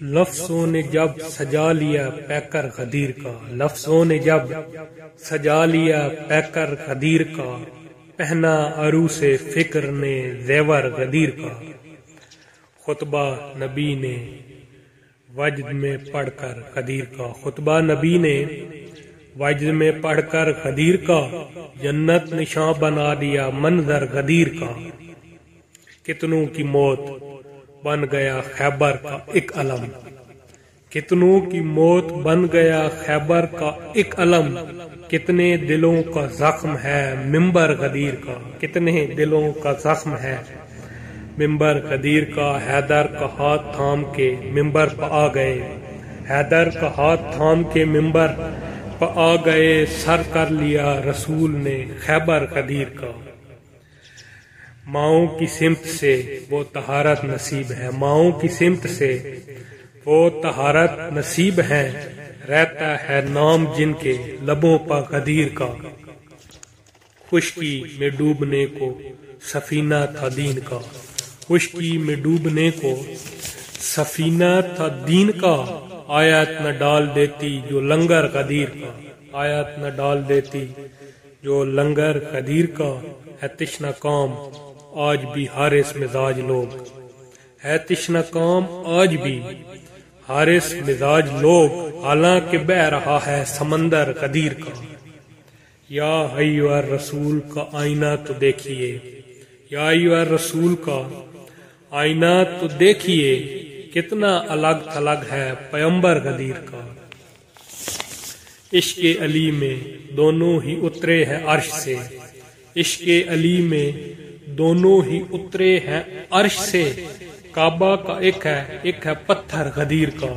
لفظوں نے جب سجا لیا پیکر غدیر کا، لفظوں نے جب سجا لیا پیکر غدیر کا، پہنا عروس فکر نے زیور غدیر کا۔ خطبہ نبی نے وجد میں پڑھ کر غدیر کا، خطبہ نبی نے وجد میں پڑھ کر غدیر کا، جنت نشاں بنا دیا منظر غدیر کا۔ کتنوں کی موت بن گیا خیبر کا ایک علم، کتنوں کی موت بن گیا خیبر کا ایک علم، کتنے دلوں کا زخم ہے منبر غدیر کا، کتنے دلوں کا زخم ہے منبر غدیر کا۔ حیدر کا ہاتھ تھام کے منبر پہ آ گئے، حیدر کا ہاتھ تھام کے منبر پہ آ گئے، سر کر لیا رسول نے خیبر غدیر کا۔ ماؤں کی سمت سے وہ طہارت نصیب ہے، ماؤں کی سمت سے وہ طہارت نصیب ہے، رہتا ہے نام جن کے لبوں پر غدیر کا۔ خشکی میں ڈوبنے کو سفینہ تھا دین کا، خشکی میں ڈوبنے کو سفینہ تھا دین کا، آیت نہ ڈال دیتی جو لنگر غدیر کا، آیت نہ ڈال دیتی جو لنگر غدیر کا۔ ہے تشنہ کام آج بھی حارث مزاج لوگ، ہے تشنہ کام آج بھی حارث مزاج لوگ، حالانکہ بہہ رہا ہے سمندر غدیر کا۔ یا ایھا الرسول کا آئینہ تو دیکھیے، یا ایھا الرسول کا آئینہ تو دیکھیے، کتنا الگ تھلگ ہے پیمبر غدیر کا۔ عشق علی میں دونوں ہی اترے ہیں عرش سے، عشق علی میں دونوں ہی اترے ہیں عرش سے، کعبہ کا ایک ہے پتھر غدیر کا۔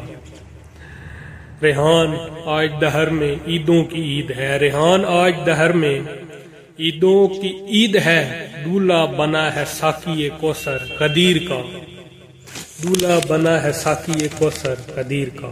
ریحان آج دہر میں عیدوں کی عید ہے، ریحان آج دہر میں عیدوں کی عید ہے، دولہا بنا ہے ساقی کوثر غدیر کا، دولہا بنا ہے ساقی کوثر غدیر کا۔